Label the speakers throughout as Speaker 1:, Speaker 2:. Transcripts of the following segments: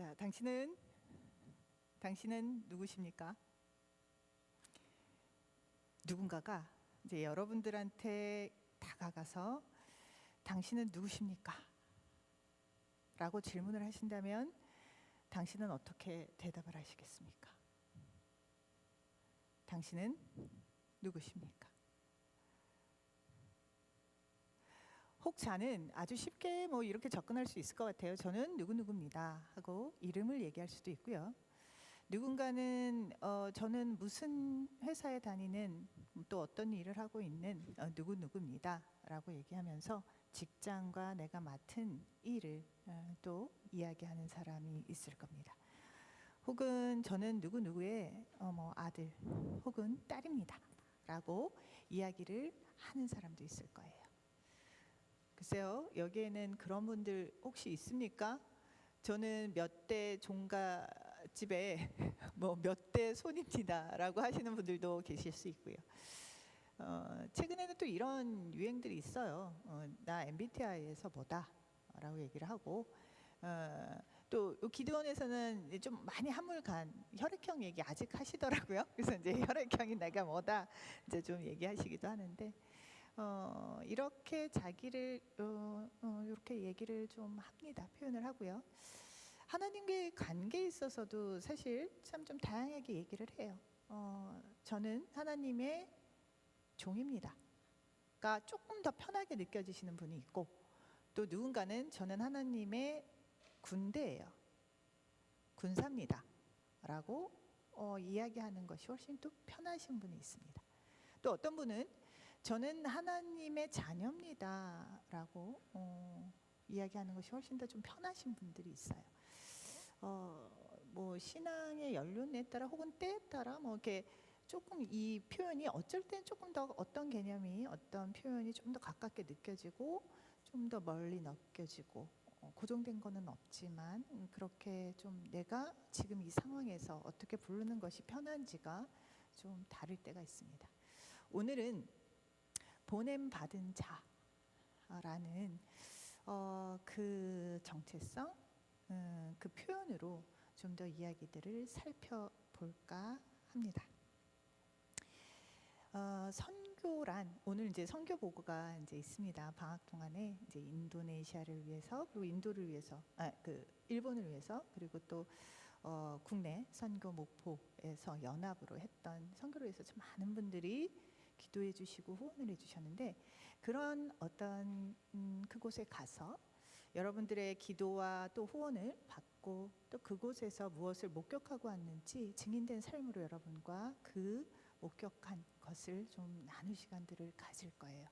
Speaker 1: 자, 당신은 누구십니까? 누군가가 이제 여러분들한테 다가가서 당신은 누구십니까? 라고 질문을 하신다면 당신은 어떻게 대답을 하시겠습니까? 당신은 누구십니까? 혹자는 아주 쉽게 이렇게 접근할 수 있을 것 같아요. 저는 누구누구입니다 하고 이름을 얘기할 수도 있고요. 누군가는 저는 무슨 회사에 다니는 또 어떤 일을 하고 있는 누구누구입니다 라고 얘기하면서 직장과 내가 맡은 일을 또 이야기하는 사람이 있을 겁니다. 혹은 저는 누구누구의 아들 혹은 딸입니다 라고 이야기를 하는 사람도 있을 거예요. 글쎄요, 여기에는 그런 분들 혹시 있습니까? 저는 몇 대 종갓집에 몇 대 손입니다 라고 하시는 분들도 계실 수 있고요. 최근에는 또 이런 유행들이 있어요. 나 MBTI에서 뭐다 라고 얘기를 하고, 또 기도원에서는 좀 많이 한물간 혈액형 얘기 아직 하시더라고요. 그래서 이제 혈액형이 내가 뭐다 이제 좀 얘기하시기도 하는데, 이렇게 자기를 이렇게 얘기를 좀 합니다. 표현을 하고요. 하나님과의 관계에 있어서도 사실 참 좀 다양하게 얘기를 해요. 저는 하나님의 종입니다. 가 조금 더 편하게 느껴지시는 분이 있고, 또 누군가는 저는 하나님의 군대예요. 군사입니다. 라고 이야기하는 것이 훨씬 또 편하신 분이 있습니다. 또 어떤 분은 저는 하나님의 자녀입니다 라고 이야기하는 것이 훨씬 더 좀 편하신 분들이 있어요. 신앙의 연륜에 따라 혹은 때에 따라 이렇게 조금 이 표현이 어쩔 땐 조금 더 어떤 개념이 어떤 표현이 좀 더 가깝게 느껴지고 좀 더 멀리 느껴지고 고정된 거는 없지만 그렇게 좀 내가 지금 이 상황에서 어떻게 부르는 것이 편한지가 좀 다를 때가 있습니다. 오늘은 보냄 받은 자라는 그 정체성, 그 표현으로 좀 더 이야기들을 살펴볼까 합니다. 선교란 오늘 이제 선교 보고가 이제 있습니다. 방학 동안에 이제 인도네시아를 위해서 그리고 인도를 위해서 일본을 위해서 그리고 또 국내 선교 목포에서 연합으로 했던 선교를 위해서 참 많은 분들이 기도해 주시고 후원을 해 주셨는데, 그런 어떤 그곳에 가서 여러분들의 기도와 또 후원을 받고 또 그곳에서 무엇을 목격하고 왔는지 증인된 삶으로 여러분과 그 목격한 것을 좀 나눌 시간들을 가질 거예요.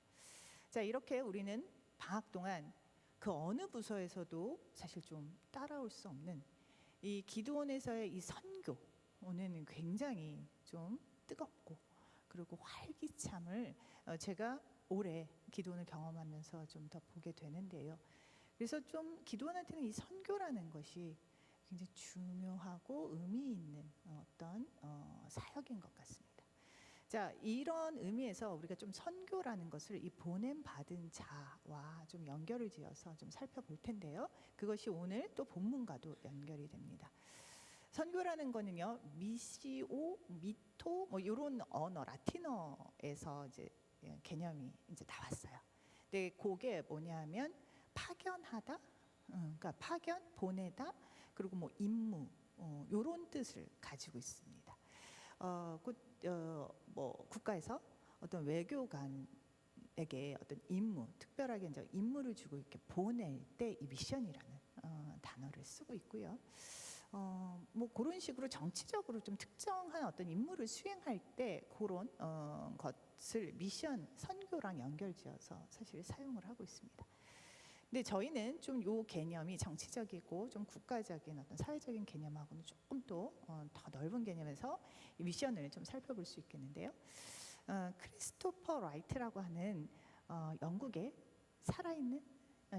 Speaker 1: 자, 이렇게 우리는 방학 동안 그 어느 부서에서도 사실 좀 따라올 수 없는 이 기도원에서의 이 선교는 굉장히 좀 뜨겁고 그리고 활기참을 제가 올해 기도원을 경험하면서 좀 더 보게 되는데요. 그래서 좀 기도원한테는 이 선교라는 것이 굉장히 중요하고 의미 있는 어떤 사역인 것 같습니다. 자, 이런 의미에서 우리가 좀 선교라는 것을 이 보냄 받은 자와 좀 연결을 지어서 좀 살펴볼 텐데요. 그것이 오늘 또 본문과도 연결이 됩니다. 선교라는 거는요, 미시오, 미토 이런 언어 라틴어에서 이제 개념이 이제 나왔어요. 근데 그게 뭐냐면 파견하다, 그러니까 파견, 보내다, 그리고 임무 이런 뜻을 가지고 있습니다. 국가에서 어떤 외교관에게 어떤 임무, 특별하게 이제 임무를 주고 이렇게 보낼 때 이 미션이라는 단어를 쓰고 있고요. 그런 식으로 정치적으로 좀 특정한 어떤 임무를 수행할 때 그런 것을 미션, 선교랑 연결지어서 사실 사용을 하고 있습니다. 근데 저희는 좀 요 개념이 정치적이고 좀 국가적인 어떤 사회적인 개념하고는 조금 더 넓은 개념에서 이 미션을 좀 살펴볼 수 있겠는데요. 크리스토퍼 라이트라고 하는 영국의 살아있는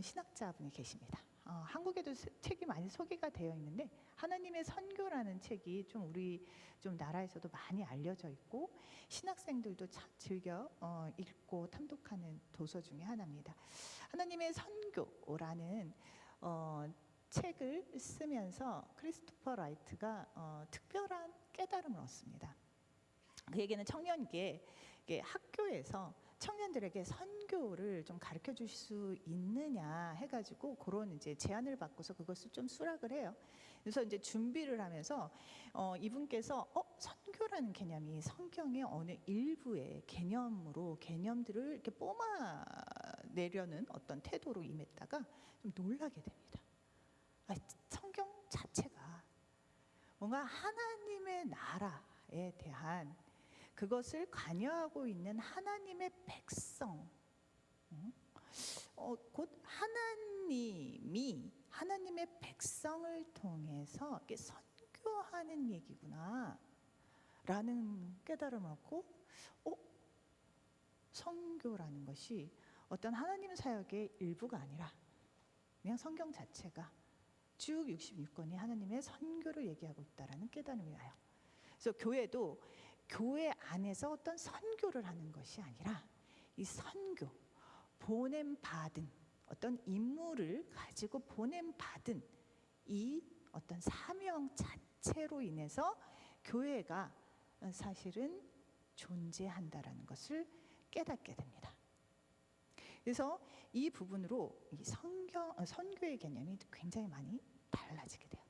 Speaker 1: 신학자분이 계십니다. 한국에도 책이 많이 소개가 되어 있는데 하나님의 선교라는 책이 좀 우리 좀 나라에서도 많이 알려져 있고 신학생들도 참 즐겨 읽고 탐독하는 도서 중에 하나입니다. 하나님의 선교라는 책을 쓰면서 크리스토퍼 라이트가 특별한 깨달음을 얻습니다. 그에게는 청년기에 학교에서 청년들에게 선교를 좀 가르쳐 주실 수 있느냐 해가지고 그런 이제 제안을 받고서 그것을 좀 수락을 해요. 그래서 이제 준비를 하면서 이분께서 선교라는 개념이 성경의 어느 일부의 개념으로 개념들을 이렇게 뽐내려는 어떤 태도로 임했다가 좀 놀라게 됩니다. 성경 자체가 뭔가 하나님의 나라에 대한 그것을 관여하고 있는 하나님의 백성, 곧 하나님이 하나님의 백성을 통해서 이렇게 선교하는 얘기구나 라는 깨달음을 얻고 선교라는 것이 어떤 하나님 사역의 일부가 아니라 그냥 성경 자체가 쭉 66권이 하나님의 선교를 얘기하고 있다라는 깨달음이 와요. 그래서 교회도 교회 안에서 어떤 선교를 하는 것이 아니라 이 선교, 보냄받은 어떤 임무를 가지고 보냄받은 이 어떤 사명 자체로 인해서 교회가 사실은 존재한다라는 것을 깨닫게 됩니다. 그래서 이 부분으로 이 선교의 개념이 굉장히 많이 달라지게 돼요.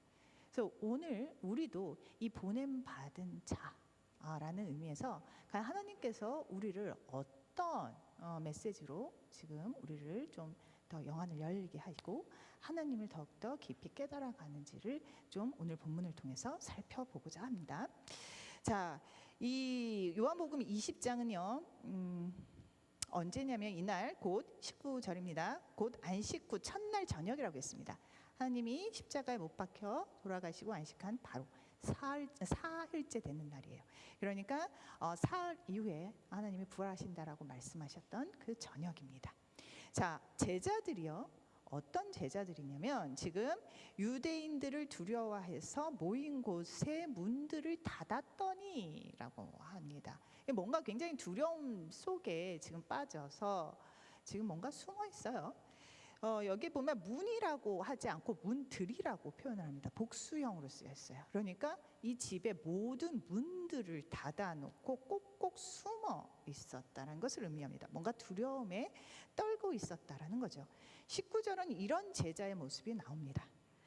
Speaker 1: 그래서 오늘 우리도 이 보냄받은 자라는 의미에서 하나님께서 우리를 어떤 메시지로 지금 우리를 좀 더 영안을 열리게 하고 하나님을 더욱더 깊이 깨달아가는지를 좀 오늘 본문을 통해서 살펴보고자 합니다. 자, 이 요한복음 20장은요 언제냐면 이날 곧 19절입니다. 곧 안식 후 첫날 저녁이라고 했습니다. 하나님이 십자가에 못 박혀 돌아가시고 안식한 바로 사흘째 되는 날이에요. 그러니까 사흘 이후에 하나님이 부활하신다라고 말씀하셨던 그 저녁입니다. 자, 제자들이요. 어떤 제자들이냐면 지금 유대인들을 두려워해서 모인 곳에 문들을 닫았더니라고 합니다. 뭔가 굉장히 두려움 속에 지금 빠져서 지금 뭔가 숨어 있어요. 여기 보면 문이라고 하지 않고 문들이라고 표현을 합니다. 복수형으로 쓰여 있어요. 그러니까 이 집의 모든 문들을 닫아놓고 꼭꼭 숨어 있었다는 것을 의미합니다. 뭔가 두려움에 떨고 있었다라는 거죠. 19절은 이런 제자의 모습이 나옵니다.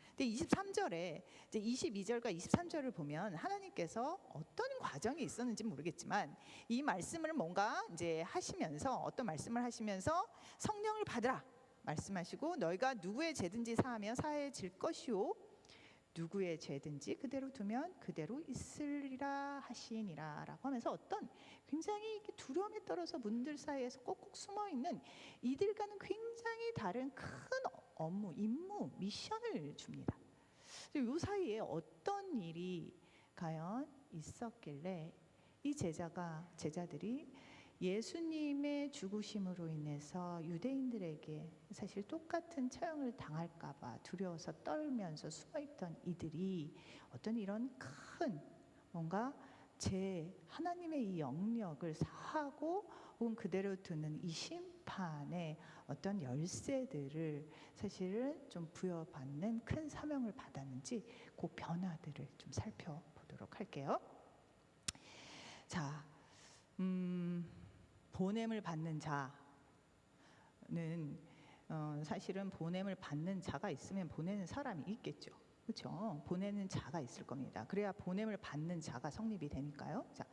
Speaker 1: 근데 23절에 이제 22절과 23절을 보면 하나님께서 어떤 과정이 있었는지 모르겠지만 이 말씀을 뭔가 이제 하시면서 어떤 말씀을 하시면서 성령을 받으라 말씀하시고 너희가 누구의 죄든지 사하면 사해질 것이요 누구의 죄든지 그대로 두면 그대로 있으리라 하시니라라고 하면서 어떤 굉장히 두려움에 떨어서 문들 사이에서 꼭꼭 숨어있는 이들과는 굉장히 다른 큰 업무, 임무, 미션을 줍니다. 이 사이에 어떤 일이 과연 있었길래 이 제자들이 예수님의 죽으심으로 인해서 유대인들에게 사실 똑같은 처형을 당할까봐 두려워서 떨면서 숨어있던 이들이 어떤 이런 큰 뭔가 하나님의 이 영역을 사하고 혹은 그대로 두는 이 심판의 어떤 열쇠들을 사실은 좀 부여받는 큰 사명을 받았는지 그 변화들을 좀 살펴보도록 할게요. 자, 보냄을 받는 자는 사실은 보냄을 받는 자가 있으면 보내는 사람이 있겠죠. 그렇죠? 보내는 자가 있을 겁니다. 그래야 보냄을 받는 자가 성립이 되니까요. 자,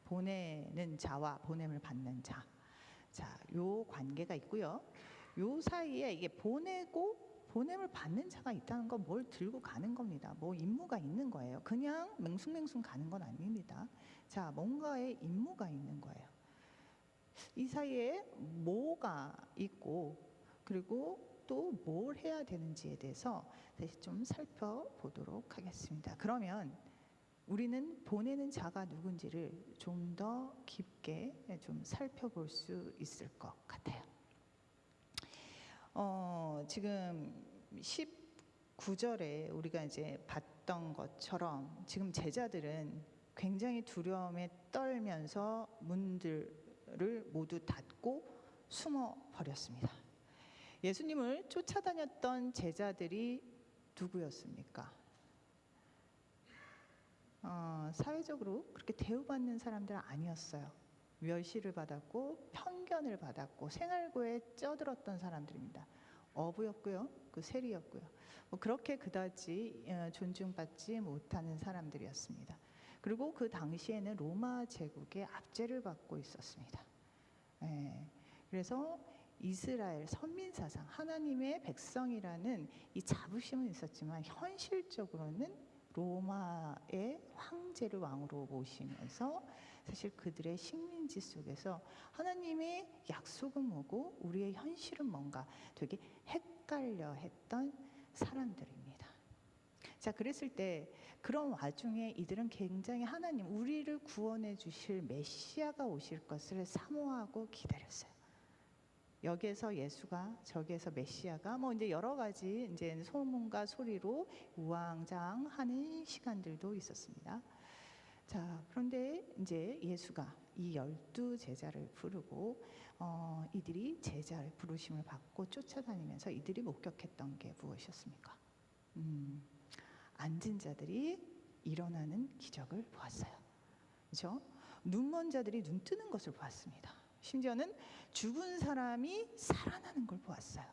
Speaker 1: 보내는 자와 보냄을 받는 자. 자, 요 관계가 있고요. 요 사이에 이게 보내고 보냄을 받는 자가 있다는 건 뭘 들고 가는 겁니다. 뭐 임무가 있는 거예요. 그냥 맹숭맹숭 가는 건 아닙니다. 자, 뭔가의 임무가 있는 거예요. 이 사이에 뭐가 있고 그리고 또 뭘 해야 되는지에 대해서 다시 좀 살펴보도록 하겠습니다. 그러면 우리는 보내는 자가 누군지를 좀 더 깊게 좀 살펴볼 수 있을 것 같아요. 지금 19절에 우리가 이제 봤던 것처럼 지금 제자들은 굉장히 두려움에 떨면서 문들을 모두 닫고 숨어 버렸습니다. 예수님을 쫓아다녔던 제자들이 누구였습니까? 사회적으로 그렇게 대우받는 사람들은 아니었어요. 멸시를 받았고 편견을 받았고 생활고에 쩌들었던 사람들입니다. 어부였고요, 그 세리였고요. 뭐 그렇게 그다지 존중받지 못하는 사람들이었습니다. 그리고 그 당시에는 로마 제국의 압제를 받고 있었습니다. 예, 그래서 이스라엘 선민사상, 하나님의 백성이라는 이 자부심은 있었지만 현실적으로는 로마의 황제를 왕으로 모시면서 사실 그들의 식민지 속에서 하나님의 약속은 뭐고 우리의 현실은 뭔가 되게 헷갈려 했던 사람들입니다. 자, 그랬을 때 그런 와중에 이들은 굉장히 하나님, 우리를 구원해 주실 메시아가 오실 것을 사모하고 기다렸어요. 여기에서 예수가, 저기에서 메시아가 뭐 이제 여러 가지 이제 소문과 소리로 우왕좌왕하는 시간들도 있었습니다. 자, 그런데 이제 예수가 이 12 제자를 부르고 이들이 제자의 부르심을 받고 쫓아다니면서 이들이 목격했던 게 무엇이었습니까? 앉은 자들이 일어나는 기적을 보았어요. 그렇죠? 눈먼 자들이 눈 뜨는 것을 보았습니다. 심지어는 죽은 사람이 살아나는 걸 보았어요.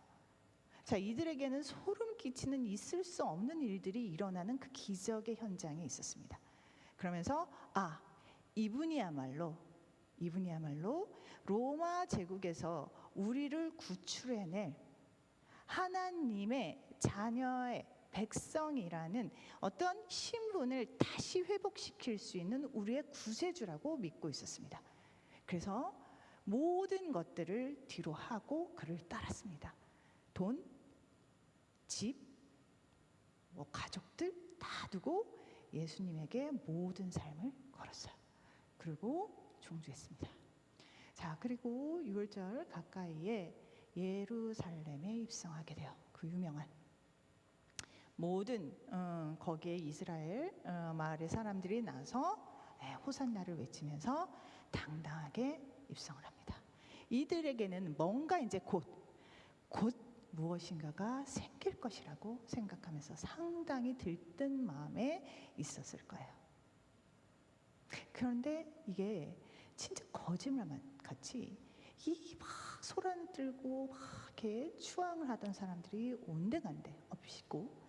Speaker 1: 자, 이들에게는 소름 끼치는 있을 수 없는 일들이 일어나는 그 기적의 현장에 있었습니다. 그러면서 이분이야말로 로마 제국에서 우리를 구출해낼 하나님의 자녀의 백성이라는 어떤 신분을 다시 회복시킬 수 있는 우리의 구세주라고 믿고 있었습니다. 그래서 모든 것들을 뒤로 하고 그를 따랐습니다. 돈, 집, 뭐 가족들 다 두고 예수님에게 모든 삶을 걸었어요. 그리고 종주했습니다. 자, 그리고 6월절 가까이에 예루살렘에 입성하게 돼요. 그 유명한 모든 거기에 이스라엘 마을의 사람들이 나서 호산나를 외치면서 당당하게 입성을 합니다. 이들에게는 뭔가 이제 곧 무엇인가가 생길 것이라고 생각하면서 상당히 들뜬 마음에 있었을 거예요. 그런데 이게 진짜 거짓말만 같이 이 막 소란 들고 막 이렇게 추앙을 하던 사람들이 온데간데 없이고,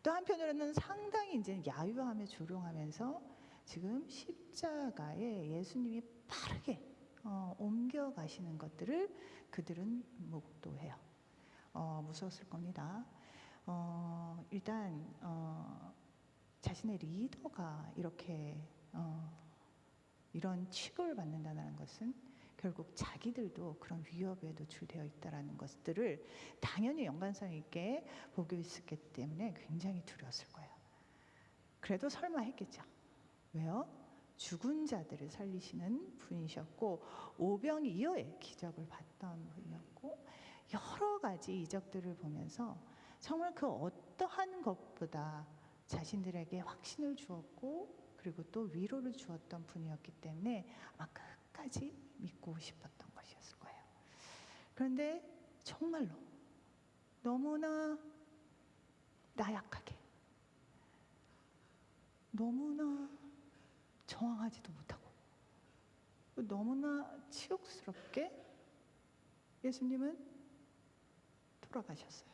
Speaker 1: 또 한편으로는 상당히 이제 야유하며 조롱하면서 지금 십자가에 예수님이 빠르게 옮겨가시는 것들을 그들은 목도해요. 무서웠을 겁니다. 일단 자신의 리더가 이렇게 이런 취급을 받는다는 것은 결국 자기들도 그런 위협에 노출되어 있다는 것들을 당연히 연관성 있게 보고 있었기 때문에 굉장히 두려웠을 거예요. 그래도 설마 했겠죠. 왜요? 죽은 자들을 살리시는 분이셨고 오병이어의 기적을 봤던 분이었고 여러 가지 이적들을 보면서 정말 그 어떠한 것보다 자신들에게 확신을 주었고 그리고 또 위로를 주었던 분이었기 때문에 아마 끝까지 믿고 싶었던 것이었을 거예요. 그런데 정말로 너무나 나약하게, 너무나 저항하지도 못하고, 너무나 치욕스럽게 예수님은 돌아가셨어요.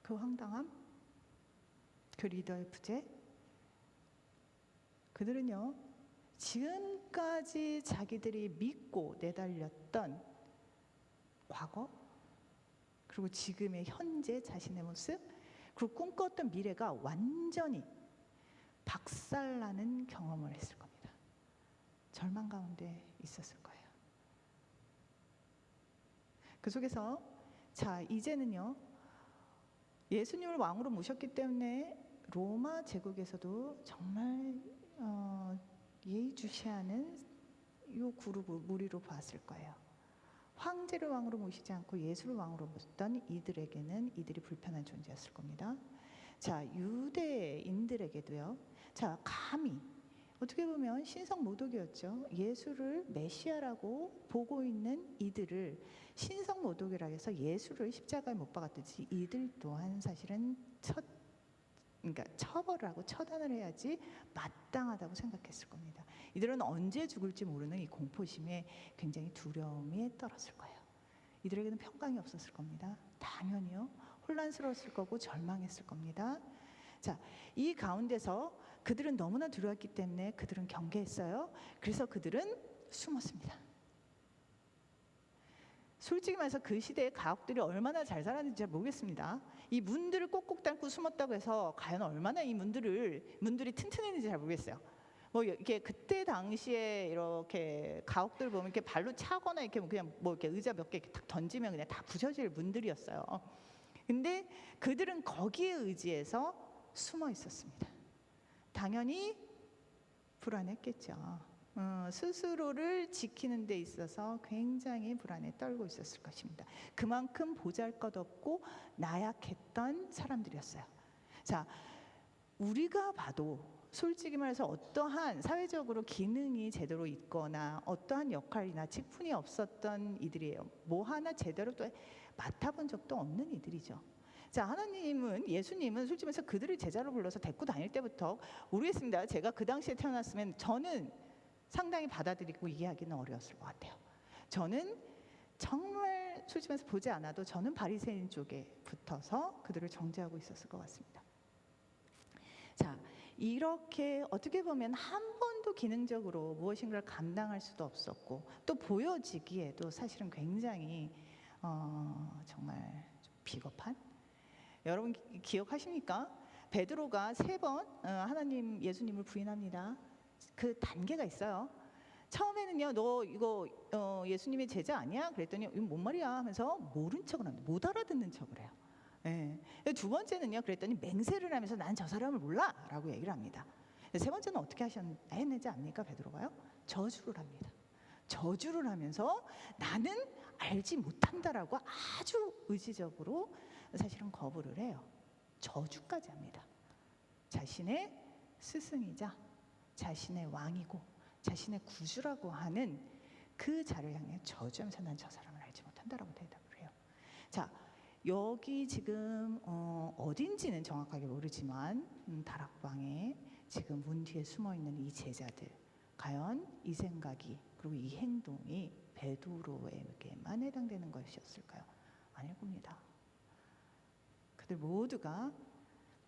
Speaker 1: 그 황당함, 그 리더의 부재, 그들은요 지금까지 자기들이 믿고 내달렸던 과거, 그리고 지금의 현재 자신의 모습, 그리고 꿈꿨던 미래가 완전히 박살나는 경험을 했을 겁니다. 절망 가운데 있었을 거예요. 그 속에서 자, 이제는요 예수님을 왕으로 모셨기 때문에 로마 제국에서도 정말 예의주시하는 이 그룹을 무리로 봤을 거예요. 황제를 왕으로 모시지 않고 예수를 왕으로 모셨던 이들에게는 이들이 불편한 존재였을 겁니다. 자, 유대인들에게도요. 자, 감히 어떻게 보면 신성 모독이었죠. 예수를 메시아라고 보고 있는 이들을 신성 모독이라 해서 예수를 십자가에 못 박았듯이 이들 또한 사실은 그러니까 처벌을 하고 처단을 해야지 마땅하다고 생각했을 겁니다. 이들은 언제 죽을지 모르는 이 공포심에 굉장히 두려움에 떨었을 거예요. 이들에게는 평강이 없었을 겁니다. 당연히요. 혼란스러웠을 거고 절망했을 겁니다. 자, 이 가운데서 그들은 너무나 두려웠기 때문에 그들은 경계했어요. 그래서 그들은 숨었습니다. 솔직히 말해서 그 시대의 가옥들이 얼마나 잘 살았는지 잘 모르겠습니다. 이 문들을 꼭꼭 닫고 숨었다고 해서 과연 얼마나 이 문들이 튼튼했는지 잘 모르겠어요. 뭐 이렇게 그때 당시에 이렇게 가옥들 보면 이렇게 발로 차거나 이렇게 그냥 뭐 이렇게 의자 몇 개 탁 던지면 그냥 다 부서질 문들이었어요. 근데 그들은 거기에 의지해서 숨어 있었습니다. 당연히 불안했겠죠. 스스로를 지키는 데 있어서 굉장히 불안에 떨고 있었을 것입니다. 그만큼 보잘것없고 나약했던 사람들이었어요. 자, 우리가 봐도 솔직히 말해서 어떠한 사회적으로 기능이 제대로 있거나 어떠한 역할이나 직분이 없었던 이들이에요. 뭐 하나 제대로 또 맡아본 적도 없는 이들이죠. 자, 하나님은, 예수님은 솔직히 말해서 그들을 제자로 불러서 데리고 다닐 때부터 모르겠습니다. 제가 그 당시에 태어났으면 저는 상당히 받아들이고 이해하기는 어려웠을 것 같아요. 저는 정말 솔직히 말해서 보지 않아도 저는 바리새인 쪽에 붙어서 그들을 정죄하고 있었을 것 같습니다. 자, 이렇게 어떻게 보면 한 번도 기능적으로 무엇인가를 감당할 수도 없었고 또 보여지기에도 사실은 굉장히 정말 좀 비겁한, 여러분 기억하십니까? 베드로가 3번 하나님 예수님을 부인합니다. 그 단계가 있어요. 처음에는요, 너 이거 예수님의 제자 아니야? 그랬더니 이거 뭔 말이야 하면서 모른 척을 합니다. 못 알아듣는 척을 해요. 예. 두 번째는요, 그랬더니 맹세를 하면서 난 저 사람을 몰라 라고 얘기를 합니다. 세 번째는 어떻게 했는지 압니까? 베드로가요? 저주를 합니다. 저주를 하면서 나는 알지 못한다라고 아주 의지적으로 사실은 거부를 해요. 저주까지 합니다. 자신의 스승이자 자신의 왕이고 자신의 구주라고 하는 그 자를 향해 저주하면서 난 저 사람을 알지 못한다라고 대답을 해요. 자, 여기 지금 어딘지는 정확하게 모르지만 다락방에 지금 문 뒤에 숨어있는 이 제자들, 과연 이 생각이 그리고 이 행동이 베드로에게만 해당되는 것이었을까요? 아닐 겁니다. 그들 모두가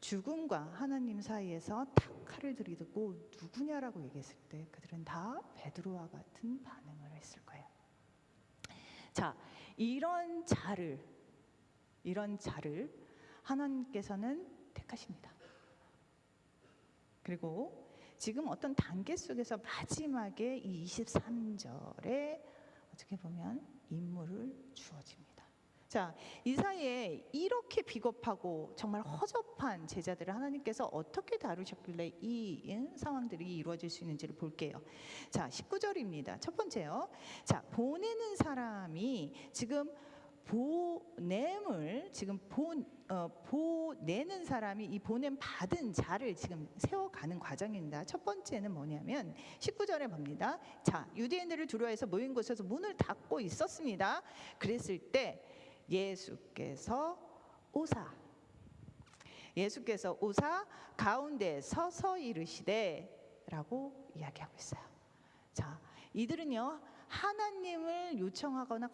Speaker 1: 죽음과 하나님 사이에서 탁 칼을 들이대고 누구냐라고 얘기했을 때 그들은 다 베드로와 같은 반응을 했을 거예요. 자, 이런 자를 하나님께서는 택하십니다. 그리고 지금 어떤 단계 속에서 마지막에 이 23절에 어떻게 보면 임무를 주어집니다. 자, 이 사이에 이렇게 비겁하고 정말 허접한 제자들을 하나님께서 어떻게 다루셨길래 이 상황들이 이루어질 수 있는지를 볼게요. 자, 19절입니다. 첫 번째요. 자, 보내는 사람이 지금 보냄을 지금 보내는 사람이 이 보냄 받은 자를 지금 세워가는 과정입니다. 첫 번째는 뭐냐면 19절에 봅니다. 자, 유대인들을 두려워해서 모인 곳에서 문을 닫고 있었습니다. 그랬을 때 예수께서 오사 가운데 서서 이르시되 라고 이야기하고 있어요. 자, 이들은요 하나님을 요청하거나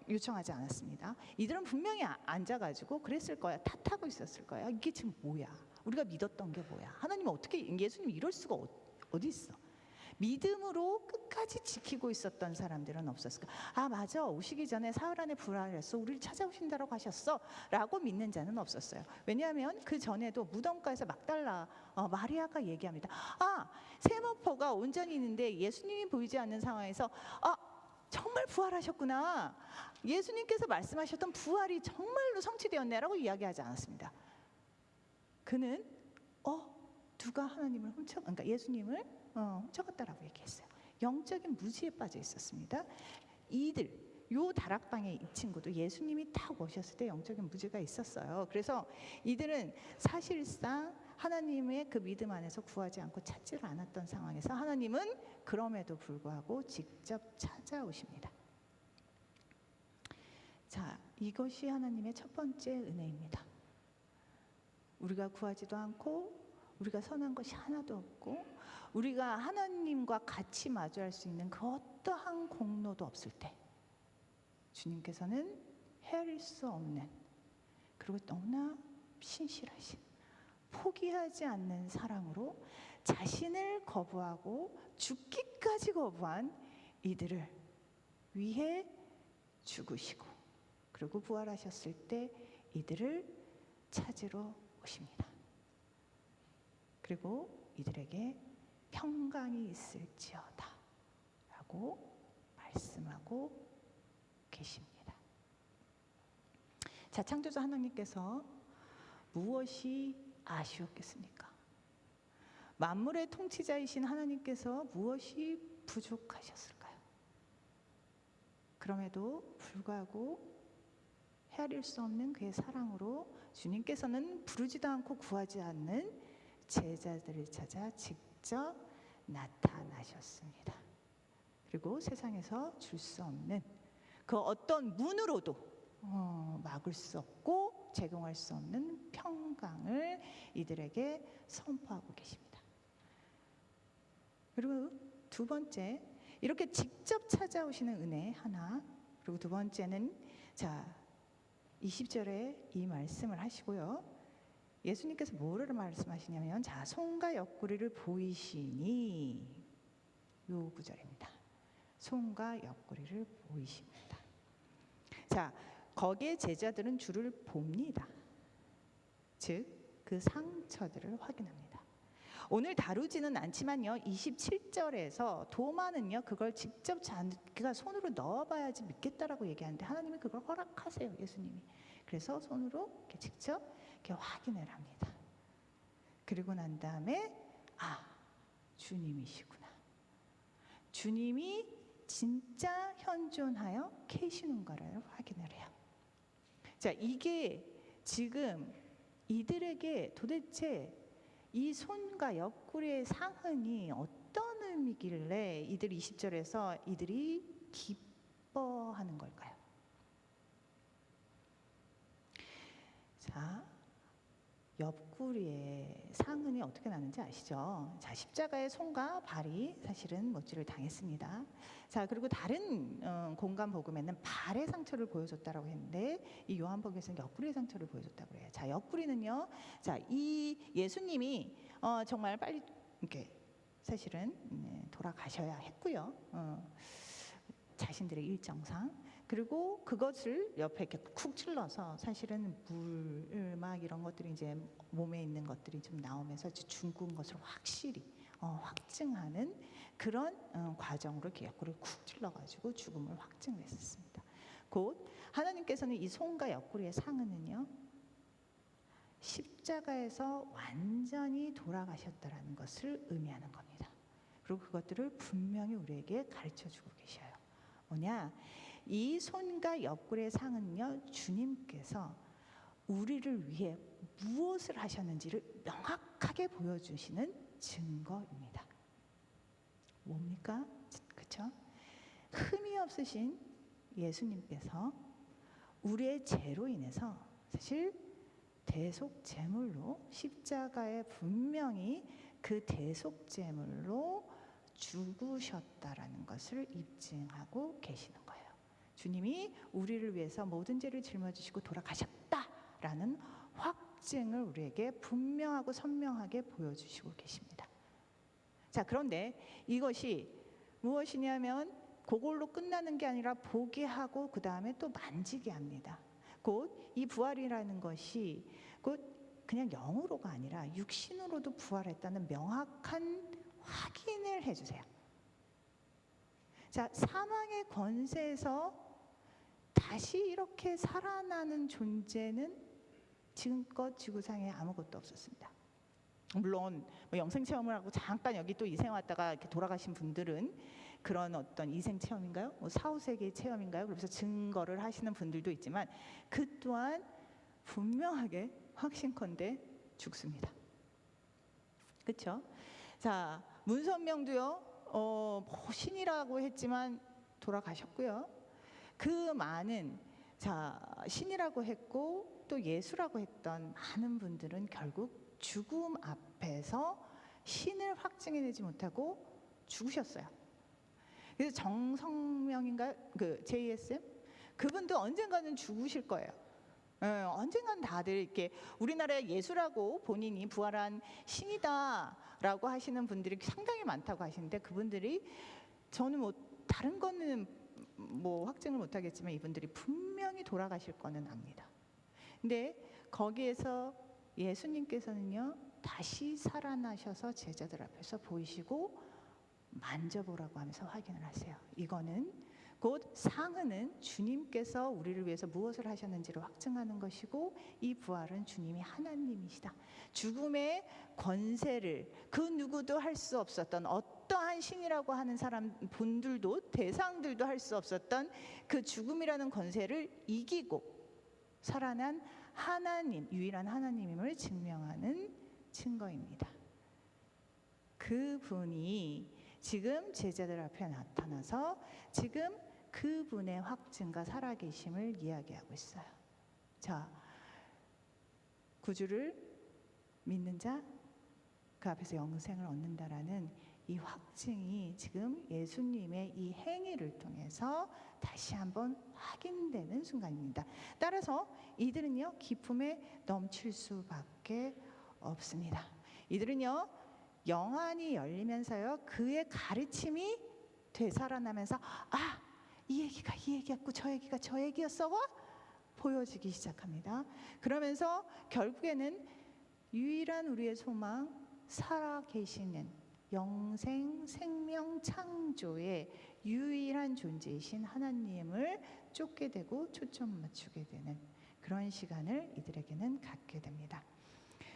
Speaker 1: 요청하지 않았습니다. 이들은 분명히 앉아가지고 그랬을 거야. 탓하고 있었을 거야. 이게 지금 뭐야? 우리가 믿었던 게 뭐야? 하나님 어떻게 예수님 이럴 수가 어디 있어? 믿음으로 끝까지 지키고 있었던 사람들은 없었을까? 아, 맞아, 오시기 전에 사흘 안에 부활했어, 우리를 찾아오신다고 하셨어 라고 믿는 자는 없었어요. 왜냐하면 그 전에도 무덤가에서 막달라 마리아가 얘기합니다. 아, 세모포가 온전히 있는데 예수님이 보이지 않는 상황에서 정말 부활하셨구나, 예수님께서 말씀하셨던 부활이 정말로 성취되었네 라고 이야기하지 않았습니다. 그는 누가 하나님을 그러니까 예수님을 훔쳐갔다라고 얘기했어요. 영적인 무지에 빠져 있었습니다. 요 다락방에 이 친구도 예수님이 딱 오셨을 때 영적인 무지가 있었어요. 그래서 이들은 사실상 하나님의 그 믿음 안에서 구하지 않고 찾지를 않았던 상황에서 하나님은 그럼에도 불구하고 직접 찾아오십니다. 자, 이것이 하나님의 첫 번째 은혜입니다. 우리가 구하지도 않고 우리가 선한 것이 하나도 없고 우리가 하나님과 같이 마주할 수 있는 그 어떠한 공로도 없을 때 주님께서는 헤아릴 수 없는, 그리고 너무나 신실하신, 포기하지 않는 사랑으로 자신을 거부하고 죽기까지 거부한 이들을 위해 죽으시고, 그리고 부활하셨을 때 이들을 찾으러 오십니다. 그리고 이들에게 평강이 있을지어다 라고 말씀하고 계십니다. 자, 창조주 하나님께서 무엇이 아쉬웠겠습니까? 만물의 통치자이신 하나님께서 무엇이 부족하셨을까요? 그럼에도 불구하고 헤아릴 수 없는 그의 사랑으로 주님께서는 부르지도 않고 구하지 않는 제자들을 찾아 직접 나타나셨습니다. 그리고 세상에서 줄 수 없는 그 어떤 문으로도 막을 수 없고 제공할 수 없는 평강을 이들에게 선포하고 계십니다. 그리고 두 번째, 이렇게 직접 찾아오시는 은혜 하나, 그리고 두 번째는 자 20절에 이 말씀을 하시고요. 예수님께서 뭐를 말씀하시냐면 자 손과 옆구리를 보이시니, 요 구절입니다. 손과 옆구리를 보이십니다. 자, 거기에 제자들은 주를 봅니다. 즉 그 상처들을 확인합니다. 오늘 다루지는 않지만요, 27절에서 도마는요 그걸 직접 자기가 손으로 넣어봐야지 믿겠다라고 얘기하는데 하나님이 그걸 허락하세요, 예수님이. 그래서 손으로 이렇게 직접 이렇게 확인을 합니다. 그리고 난 다음에 주님이시구나, 주님이 진짜 현존하여 계시는가를 확인을 해요. 자, 이게 지금 이들에게 도대체 이 손과 옆구리의 상흔이 어떤 의미길래 이들 20절에서 이들이 기뻐하는 걸까요? 자, 옆구리의 상흔이 어떻게 나는지 아시죠? 자, 십자가의 손과 발이 사실은 못질을 당했습니다. 자, 그리고 다른 공간 복음에는 발의 상처를 보여줬다라고 했는데 이 요한복음에서는 옆구리의 상처를 보여줬다고 해요. 자, 옆구리는요, 자, 이 예수님이 정말 빨리 이렇게 사실은 돌아가셔야 했고요. 자신들의 일정상. 그리고 그것을 옆에 이렇게 쿡 찔러서 사실은 물막 이런 것들이 이제 몸에 있는 것들이 좀 나오면서 죽은 것을 확실히 확증하는 그런 과정으로 이렇게 옆구리를 쿡 찔러가지고 죽음을 확증을 했었습니다. 곧 하나님께서는 이 손과 옆구리의 상흔은요 십자가에서 완전히 돌아가셨다라는 것을 의미하는 겁니다. 그리고 그것들을 분명히 우리에게 가르쳐주고 계셔요. 뭐냐? 이 손과 옆구리의 상은요 주님께서 우리를 위해 무엇을 하셨는지를 명확하게 보여주시는 증거입니다. 뭡니까? 그렇죠? 흠이 없으신 예수님께서 우리의 죄로 인해서 사실 대속제물로 십자가에 분명히 그 대속제물로 죽으셨다라는 것을 입증하고 계시는 거예요. 주님이 우리를 위해서 모든 죄를 짊어지시고 돌아가셨다라는 확증을 우리에게 분명하고 선명하게 보여주시고 계십니다. 자, 그런데 이것이 무엇이냐면 그걸로 끝나는 게 아니라 보게 하고 그 다음에 또 만지게 합니다. 곧 이 부활이라는 것이 곧 그냥 영으로가 아니라 육신으로도 부활했다는 명확한 확인을 해주세요. 자, 사망의 권세에서 다시 이렇게 살아나는 존재는 지금껏 지구상에 아무것도 없었습니다. 물론 뭐 영생 체험을 하고 잠깐 여기 또 이생 왔다가 이렇게 돌아가신 분들은 그런 어떤 이생 체험인가요? 뭐 사후세계 체험인가요? 그래서 증거를 하시는 분들도 있지만 그 또한 분명하게 확신컨대 죽습니다. 그렇죠? 자, 문선명도요. 뭐 신이라고 했지만 돌아가셨고요. 그 많은 신이라고 했고 또 예수라고 했던 많은 분들은 결국 죽음 앞에서 신을 확증해내지 못하고 죽으셨어요. 그래서 정성명인가 그 JSM 그분도 언젠가는 죽으실 거예요. 언젠가는 다들 이렇게 우리나라의 예수라고 본인이 부활한 신이다라고 하시는 분들이 상당히 많다고 하시는데 그분들이 저는 뭐 다른 거는 뭐 확증을 못하겠지만 이분들이 분명히 돌아가실 거는 압니다. 근데 거기에서 예수님께서는요 다시 살아나셔서 제자들 앞에서 보이시고 만져보라고 하면서 확인을 하세요. 이거는 곧 상흔은 주님께서 우리를 위해서 무엇을 하셨는지를 확증하는 것이고 이 부활은 주님이 하나님이시다. 죽음의 권세를 그 누구도 할 수 없었던 어떠한 신이라고 하는 사람 분들도 대상들도 할 수 없었던 그 죽음이라는 권세를 이기고 살아난 하나님, 유일한 하나님임을 증명하는 증거입니다. 그분이 지금 제자들 앞에 나타나서 지금 그분의 확증과 살아계심을 이야기하고 있어요. 자, 구주를 믿는 자, 그 앞에서 영생을 얻는다라는 이 확증이 지금 예수님의 이 행위를 통해서 다시 한번 확인되는 순간입니다. 따라서 이들은요 기쁨에 넘칠 수밖에 없습니다. 이들은요 영안이 열리면서요 그의 가르침이 되살아나면서 이 얘기가 이 얘기였고 저 얘기가 저 얘기였어가 보여지기 시작합니다. 그러면서 결국에는 유일한 우리의 소망 살아계시는 영생 생명 창조의 유일한 존재이신 하나님을 쫓게 되고 초점 맞추게 되는 그런 시간을 이들에게는 갖게 됩니다.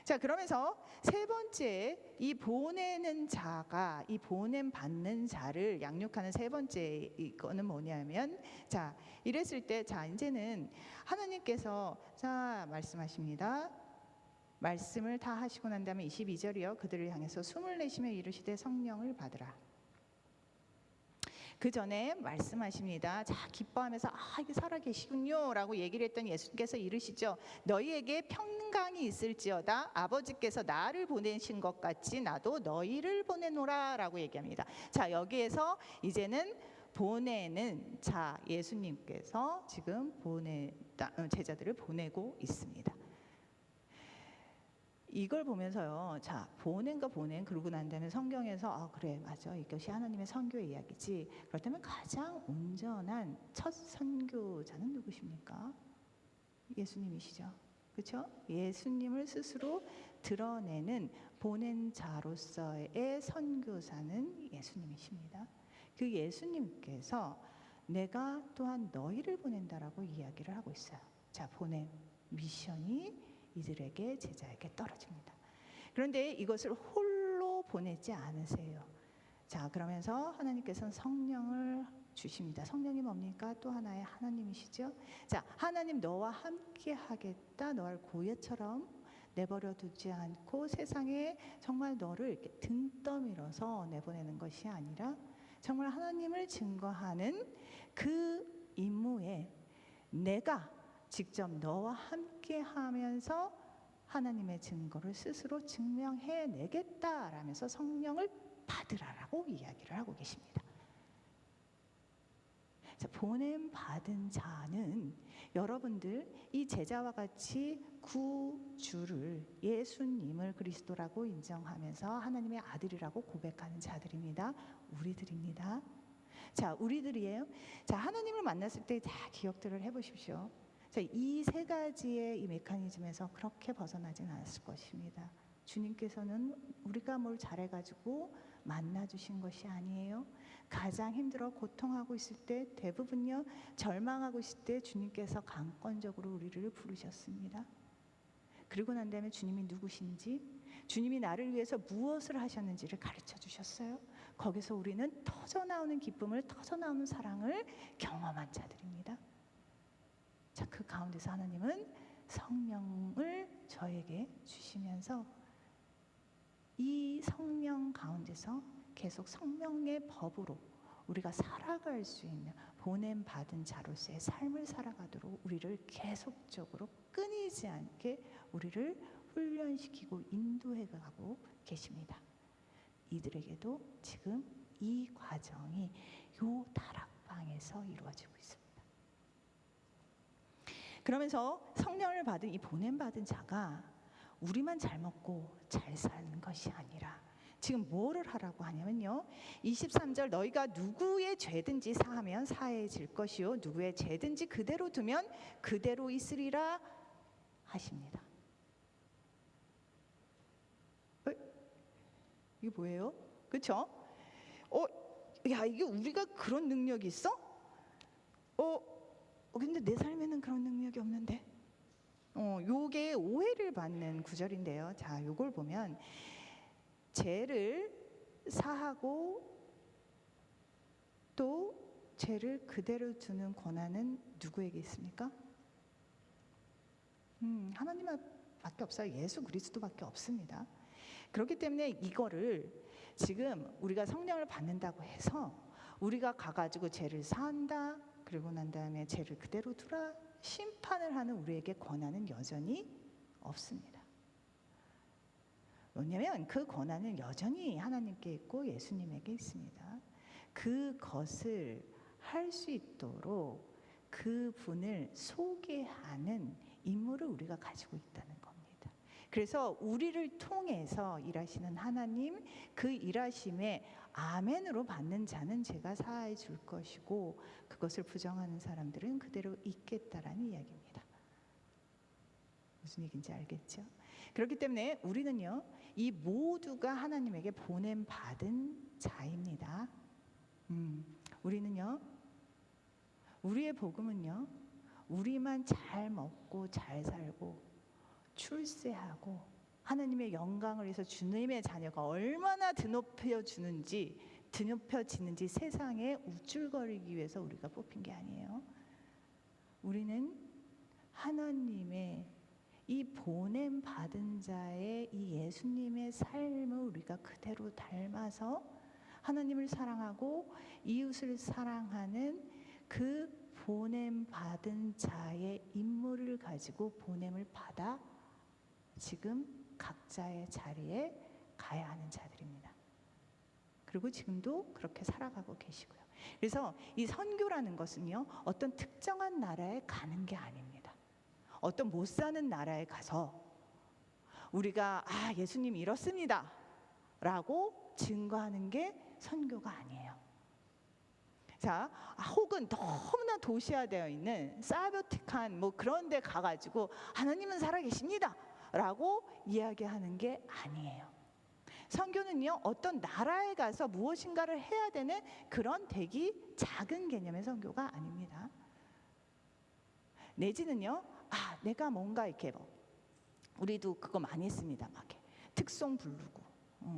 Speaker 1: 자, 그러면서 세 번째 이 보내는 자가 이 보냄 받는 자를 양육하는 세 번째 이거는 뭐냐면 이랬을 때 이제는 하나님께서 말씀하십니다. 말씀을 다 하시고 난 다음에 22절이요. 그들을 향해서 숨을 내쉬며 이르시되 성령을 받으라. 그 전에 말씀하십니다. 기뻐하면서 이게 살아계시군요 라고 얘기를 했던 예수님께서 이르시죠. 너희에게 평강이 있을지어다. 아버지께서 나를 보내신 것 같이 나도 너희를 보내노라 라고 얘기합니다. 여기에서 이제는 보내는 예수님께서 지금 제자들을 보내고 있습니다. 이걸 보면서요. 보낸과 보낸 그러고 난 다음에 성경에서 그래 맞아 이것이 하나님의 선교의 이야기지. 그렇다면 가장 온전한 첫 선교자는 누구십니까? 예수님이시죠. 그렇죠? 예수님을 스스로 드러내는 보낸 자로서의 선교사는 예수님이십니다. 그 예수님께서 내가 또한 너희를 보낸다라고 이야기를 하고 있어요. 보냄 미션이 이들에게 제자에게 떨어집니다. 그런데 이것을 홀로 보내지 않으세요. 그러면서 하나님께서는 성령을 주십니다. 성령이 뭡니까? 또 하나의 하나님이시죠. 하나님 너와 함께 하겠다. 너를 고예처럼 내버려 두지 않고 세상에 정말 너를 이렇게 등 떠밀어서 내보내는 것이 아니라 정말 하나님을 증거하는 그 임무에 내가 직접 너와 함께 하면서 하나님의 증거를 스스로 증명해내겠다라면서 성령을 받으라라고 이야기를 하고 계십니다. 보냄 받은 자는 여러분들 이 제자와 같이 구주를 예수님을 그리스도라고 인정하면서 하나님의 아들이라고 고백하는 자들입니다. 우리들입니다. 우리들이에요. 하나님을 만났을 때 기억들을 해보십시오. 이 세 가지의 이 메커니즘에서 그렇게 벗어나진 않았을 것입니다. 주님께서는 우리가 뭘 잘해가지고 만나주신 것이 아니에요. 가장 힘들어 고통하고 있을 때 대부분요 절망하고 있을 때 주님께서 강권적으로 우리를 부르셨습니다. 그리고 난 다음에 주님이 누구신지 주님이 나를 위해서 무엇을 하셨는지를 가르쳐 주셨어요. 거기서 우리는 터져나오는 기쁨을 터져나오는 사랑을 경험한 자들입니다. 그 가운데서 하나님은 성령을 저에게 주시면서 이 성령 가운데서 계속 성령의 법으로 우리가 살아갈 수 있는 보냄 받은 자로서의 삶을 살아가도록 우리를 계속적으로 끊이지 않게 우리를 훈련시키고 인도해가고 계십니다. 이들에게도 지금 이 과정이 요 다락방에서 이루어지고 있습니다. 그러면서 성령을 받은 이 보냄 받은 자가 우리만 잘 먹고 잘 사는 것이 아니라 지금 뭐를 하라고 하냐면요, 23절 너희가 누구의 죄든지 사하면 사해질 것이요 누구의 죄든지 그대로 두면 그대로 있으리라 하십니다. 이게 뭐예요? 그렇죠? 야, 이게 우리가 그런 능력이 있어? 근데 내 삶에는 그런 능력이 없는데. 요게 오해를 받는 구절인데요. 자, 요걸 보면 죄를 사하고 또 죄를 그대로 두는 권한은 누구에게 있습니까? 하나님밖에 없어요. 예수 그리스도밖에 없습니다. 그렇기 때문에 이거를 지금 우리가 성령을 받는다고 해서 우리가 가가지고 죄를 사한다, 그리고 난 다음에 죄를 그대로 두라, 심판을 하는 우리에게 권한은 여전히 없습니다. 왜냐하면 그 권한은 여전히 하나님께 있고 예수님에게 있습니다. 그것을 할 수 있도록 그분을 소개하는 임무를 우리가 가지고 있다는 겁니다. 그래서 우리를 통해서 일하시는 하나님, 그 일하심에 아멘으로 받는 자는 제가 사해 줄 것이고 그것을 부정하는 사람들은 그대로 있겠다라는 이야기입니다. 무슨 얘기인지 알겠죠? 그렇기 때문에 우리는요, 이 모두가 하나님에게 보냄 받은 자입니다. 우리는요, 우리의 복음은요, 우리만 잘 먹고 잘 살고 출세하고 하나님의 영광을 위해서 주님의 자녀가 얼마나 드높여지는지 세상에 우쭐거리기 위해서 우리가 뽑힌 게 아니에요. 우리는 하나님의 이 보냄 받은 자의 이 예수님의 삶을 우리가 그대로 닮아서 하나님을 사랑하고 이웃을 사랑하는 그 보냄 받은 자의 임무를 가지고 보냄을 받아 지금 각자의 자리에 가야 하는 자들입니다. 그리고 지금도 그렇게 살아가고 계시고요. 그래서 이 선교라는 것은요, 어떤 특정한 나라에 가는 게 아닙니다. 어떤 못 사는 나라에 가서 우리가 예수님 이렇습니다 라고 증거하는 게 선교가 아니에요. 자, 혹은 너무나 도시화되어 있는 사이버틱한 그런 데 가가지고 하나님은 살아계십니다 라고 이야기하는 게 아니에요. 선교는요, 어떤 나라에 가서 무엇인가를 해야 되는 그런 되게 작은 개념의 선교가 아닙니다. 내지는요, 내가 뭔가 이렇게 우리도 그거 많이 했습니다. 막 특송 부르고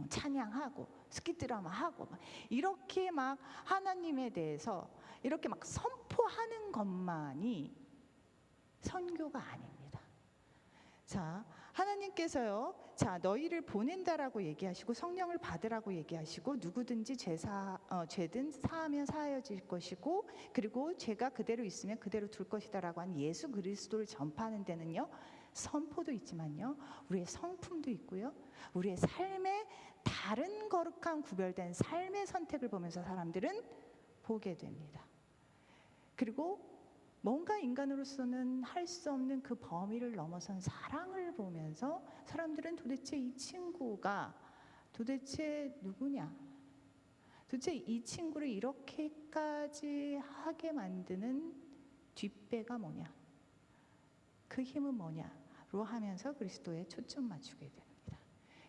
Speaker 1: 찬양하고 스키드라마 하고 이렇게 막 하나님에 대해서 이렇게 막 선포하는 것만이 선교가 아닙니다. 자, 하나님께서요, 자, 너희를 보낸다라고 얘기하시고 성령을 받으라고 얘기하시고 누구든지 죄든 사하면 사하여질 것이고 그리고 죄가 그대로 있으면 그대로 둘 것이다라고 한 예수 그리스도를 전파하는 데는요, 선포도 있지만요, 우리의 성품도 있고요, 우리의 삶의 다른 거룩한 구별된 삶의 선택을 보면서 사람들은 보게 됩니다. 그리고 뭔가 인간으로서는 할 수 없는 그 범위를 넘어선 사랑을 보면서 사람들은 도대체 이 친구가 도대체 누구냐? 도대체 이 친구를 이렇게까지 하게 만드는 뒷배가 뭐냐? 그 힘은 뭐냐로 하면서 그리스도에 초점 맞추게 됩니다.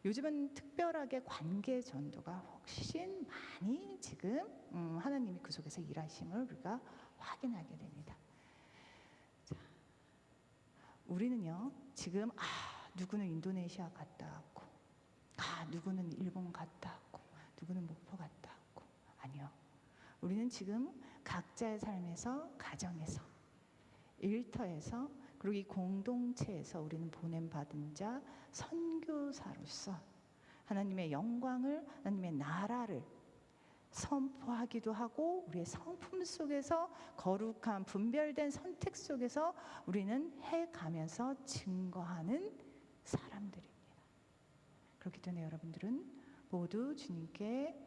Speaker 1: 요즘은 특별하게 관계 전도가 훨씬 많이 지금 하나님이 그 속에서 일하심을 우리가 확인하게 됩니다. 우리는요, 지금 누구는 인도네시아 갔다 왔고 누구는 일본 갔다 왔고 누구는 목포 갔다 왔고, 아니요, 우리는 지금 각자의 삶에서, 가정에서, 일터에서, 그리고 이 공동체에서 우리는 보냄받은 자 선교사로서 하나님의 영광을, 하나님의 나라를 선포하기도 하고 우리의 성품 속에서 거룩한 분별된 선택 속에서 우리는 해가면서 증거하는 사람들입니다. 그렇기 때문에 여러분들은 모두 주님께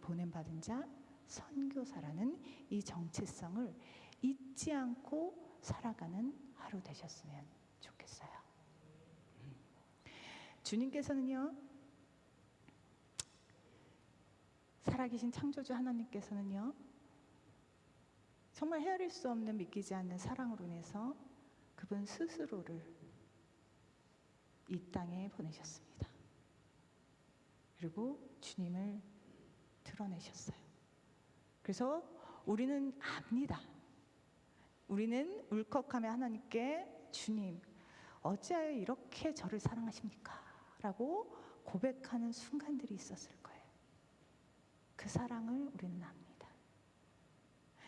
Speaker 1: 보냄받은 자 선교사라는 이 정체성을 잊지 않고 살아가는 하루 되셨으면 좋겠어요. 주님께서는요, 살아계신 창조주 하나님께서는요, 정말 헤아릴 수 없는 믿기지 않는 사랑으로 인해서 그분 스스로를 이 땅에 보내셨습니다. 그리고 주님을 드러내셨어요. 그래서 우리는 압니다. 우리는 울컥하며 하나님께 주님, 어찌하여 이렇게 저를 사랑하십니까? 라고 고백하는 순간들이 있었을 거예요. 그 사랑을 우리는 압니다.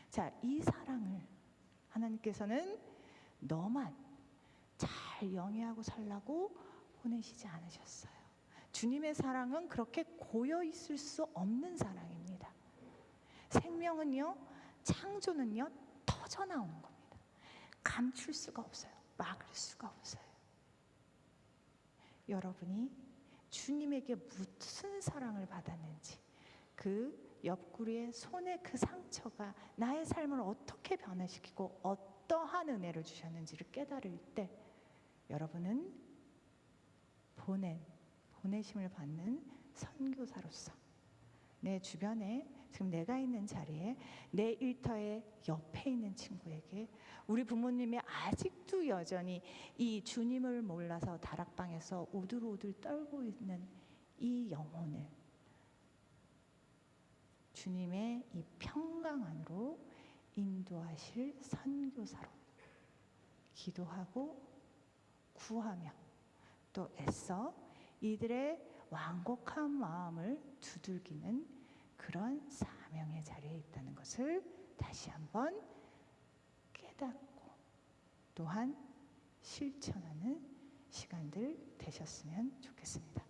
Speaker 1: 자, 이 사랑을 하나님께서는 너만 잘 영위하고 살라고 보내시지 않으셨어요. 주님의 사랑은 그렇게 고여 있을 수 없는 사랑입니다. 생명은요, 창조는요, 터져 나오는 겁니다. 감출 수가 없어요. 막을 수가 없어요. 여러분이 주님에게 무슨 사랑을 받았는지, 그 옆구리의 손의 그 상처가 나의 삶을 어떻게 변화시키고 어떠한 은혜를 주셨는지를 깨달을 때 여러분은 보내심을 받는 선교사로서 내 주변에 지금 내가 있는 자리에 내 일터의 옆에 있는 친구에게, 우리 부모님이 아직도 여전히 이 주님을 몰라서 다락방에서 오들오들 떨고 있는 이 영혼을 주님의 이 평강 안으로 인도하실 선교사로 기도하고 구하며 또 애써 이들의 완곡한 마음을 두들기는 그런 사명의 자리에 있다는 것을 다시 한번 깨닫고 또한 실천하는 시간들 되셨으면 좋겠습니다.